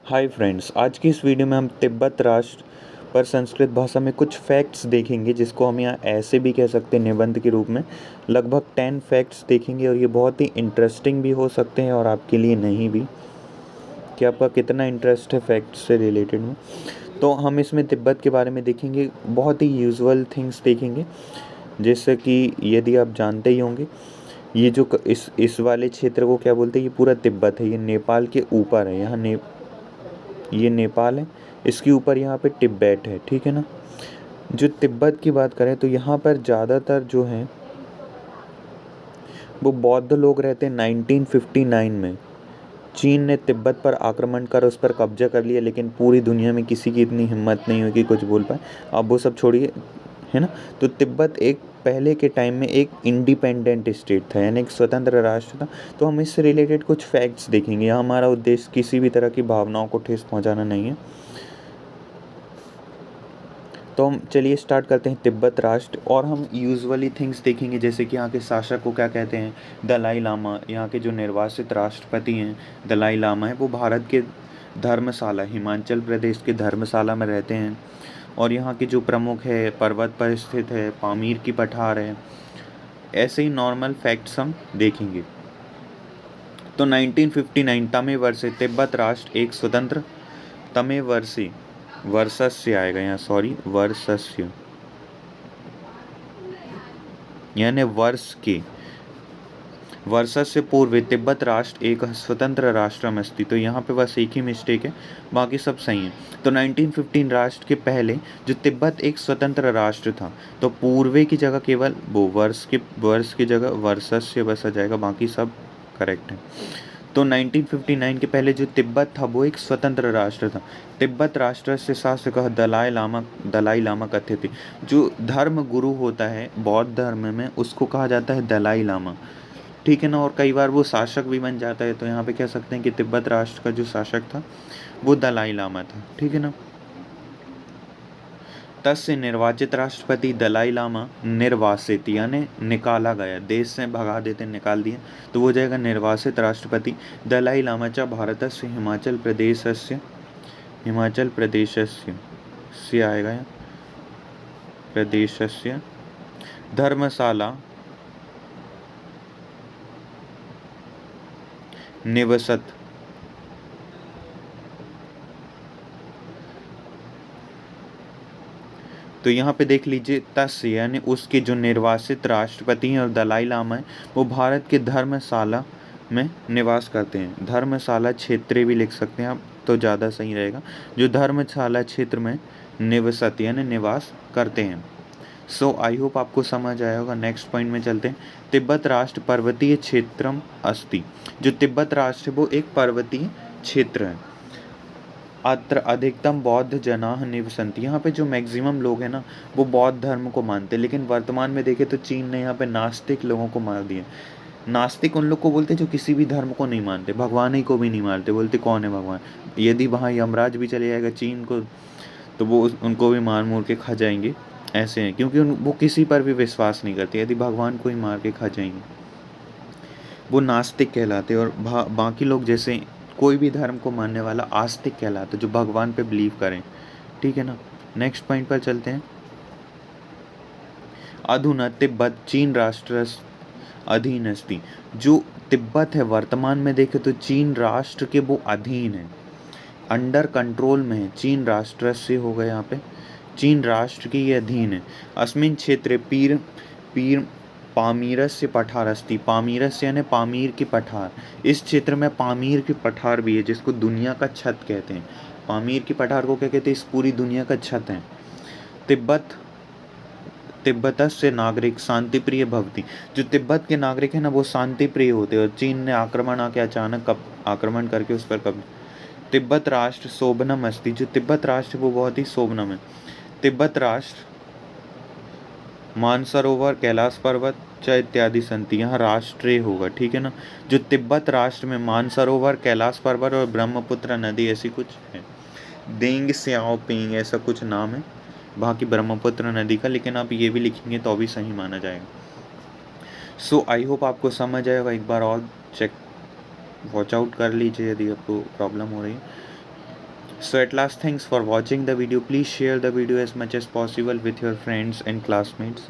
Hi friends, आज की इस वीडियो में हम तिब्बत राष्ट्र पर संस्कृत भाषा में कुछ फैक्ट्स देखेंगे, जिसको हम यहाँ ऐसे भी कह सकते हैं निबंध के रूप में। लगभग 10 फैक्ट्स देखेंगे और ये बहुत ही इंटरेस्टिंग भी हो सकते हैं और आपके लिए नहीं भी, कि आपका कितना इंटरेस्ट है फैक्ट्स से रिलेटेड में। तो हम इसमें तिब्बत के बारे में देखेंगे, बहुत ही यूजुअल थिंग्स देखेंगे, जैसे कि यदि आप जानते ही होंगे, ये जो इस वाले क्षेत्र को क्या बोलते हैं, ये पूरा तिब्बत है। ये नेपाल के ऊपर है, यहाँ ये नेपाल है, इसके ऊपर यहाँ पे तिब्बत है, ठीक है ना। जो तिब्बत की बात करें तो यहाँ पर ज़्यादातर जो हैं वो बौद्ध लोग रहते हैं। 1959 में चीन ने तिब्बत पर आक्रमण कर उस पर कब्जा कर लिया, लेकिन पूरी दुनिया में किसी की इतनी हिम्मत नहीं हुई कि कुछ बोल पाए। अब वो सब छोड़िए, है ना। तो तिब्बत एक पहले के टाइम में एक इंडिपेंडेंट स्टेट था, यानी एक स्वतंत्र राष्ट्र था। तो हम इससे रिलेटेड कुछ फैक्ट्स देखेंगे। यहाँ हमारा उद्देश्य किसी भी तरह की भावनाओं को ठेस पहुँचाना नहीं है। तो हम चलिए स्टार्ट करते हैं तिब्बत राष्ट्र, और हम यूजुअली थिंग्स देखेंगे, जैसे कि यहाँ के शासक को क्या कहते हैं, दलाई लामा। यहाँ के जो निर्वासित राष्ट्रपति हैं दलाई लामा है, वो भारत के धर्मशाला, हिमाचल प्रदेश के धर्मशाला में रहते हैं। और यहाँ के जो प्रमुख है, पर्वत पर स्थित है, पामीर की पठार है। ऐसे ही नॉर्मल फैक्ट्स हम देखेंगे। तो 1959 तमें वर्षे तिब्बत राष्ट्र एक स्वतंत्र, तमें वर्षे, वर्षस्य आएगा यहाँ, सॉरी, वर्षस्य यानी वर्ष के, वर्षस्य पूर्व तिब्बत राष्ट्र एक स्वतंत्र राष्ट्रम अस्ति। तो यहाँ पे बस एक ही मिस्टेक है, बाकी सब सही है। तो 1915 राष्ट्र के पहले जो तिब्बत एक स्वतंत्र राष्ट्र था, तो पूर्वे की जगह केवल वो वर्ष की जगह वर्षस्य बस आ जाएगा, बाकी सब करेक्ट है। तो 1959 के पहले जो तिब्बत था वो एक स्वतंत्र राष्ट्र था। तिब्बत राष्ट्र से शासक दलाई लामा कथ्य थे। जो धर्म गुरु होता है बौद्ध धर्म में, उसको कहा जाता है दलाई लामा, ठीक है ना। और कई बार वो शासक भी बन जाता है, तो यहाँ पे कह सकते हैं कि तिब्बत राष्ट्र का जो शासक था वो दलाई लामा था, ठीक है ना। तस्य निर्वाचित राष्ट्रपति दलाई लामा निर्वासित, यानी निकाला गया, देश से भगा देते, निकाल दिए, तो वो जाएगा निर्वासित राष्ट्रपति दलाई लामा च भारतस्य हिमाचल प्रदेशस्य से आएगा यहाँ, प्रदेशस्य धर्मशाला निवसत। तो यहाँ पे देख लीजिए, तस्य यानी उसके जो निर्वासित राष्ट्रपति हैं और दलाई लामा है, वो भारत के धर्मशाला में निवास करते हैं। धर्मशाला क्षेत्र भी लिख सकते हैं आप, तो ज़्यादा सही रहेगा। जो धर्मशाला क्षेत्र में निवसत यानी निवास करते हैं। सो आई होप आपको समझ आया होगा। नेक्स्ट पॉइंट में चलते हैं। तिब्बत राष्ट्र पर्वतीय क्षेत्रम अस्ति। जो तिब्बत राष्ट्र है वो एक पर्वतीय क्षेत्र है। अत्र अधिकतम बौद्ध जनाः निवसन्ति। यहाँ पे जो मैक्सिमम लोग हैं ना, वो बौद्ध धर्म को मानते हैं। लेकिन वर्तमान में देखें तो चीन ने यहाँ पे नास्तिक लोगों को मार दिया। नास्तिक उन लोग को बोलते हैं जो किसी भी धर्म को नहीं मानते, भगवान ही को भी नहीं मानते, बोलते कौन है भगवान। यदि वहाँ यमराज भी चले जाएगा चीन को, तो वो उनको भी मार मूर के खा जाएंगे। ऐसे हैं, क्योंकि वो किसी पर भी विश्वास नहीं करते। यदि भगवान को ही मार के खा जाएंगे, वो नास्तिक कहलाते। और बाकी लोग जैसे कोई भी धर्म को मानने वाला आस्तिक कहलाता, जो भगवान पे बिलीव करें, ठीक है ना। नेक्स्ट पॉइंट पर चलते हैं। अधुना तिब्बत चीन राष्ट्र अधीन अस्ति। जो तिब्बत है वर्तमान में देखें तो चीन राष्ट्र के वो अधीन है, अंडर कंट्रोल में है। चीन राष्ट्र से होगा यहाँ पे, चीन राष्ट्र के ये अधीन है। अस्मिन क्षेत्र पीर पीर पामीरस्य पठार अस्ति। पामीरस्य यानी पामीर की पठार। इस क्षेत्र में पामीर की पठार भी है, जिसको दुनिया का छत कहते हैं। पामीर की पठार को क्या कहते हैं, इस पूरी दुनिया का छत है। तिब्बतस्य नागरिक शांति प्रिय भवति। जो तिब्बत के नागरिक है ना, वो शांति प्रिय होते हैं। और चीन ने आक्रमण आके अचानक आक्रमण करके उस पर कब्जा। तिब्बत राष्ट्र शोभनम अस्ति। जो तिब्बत राष्ट्र वो बहुत ही शोभनम है। तिब्बत राष्ट्र मानसरोवर, कैलाश पर्वत च इत्यादि संति। यहाँ राष्ट्रीय होगा, ठीक है ना। जो तिब्बत राष्ट्र में मानसरोवर, कैलाश पर्वत और ब्रह्मपुत्र नदी ऐसी कुछ है। देंग स्याओपिंग ऐसा कुछ नाम है बाकी ब्रह्मपुत्र नदी का, लेकिन आप ये भी लिखेंगे तो भी सही माना जाएगा। सो आई होप आपको समझ आएगा। एक बार और चेक वॉच आउट कर लीजिए यदि आपको प्रॉब्लम हो रही है। So at last, thanks for watching the video. Please share the video as much as possible with your friends and classmates.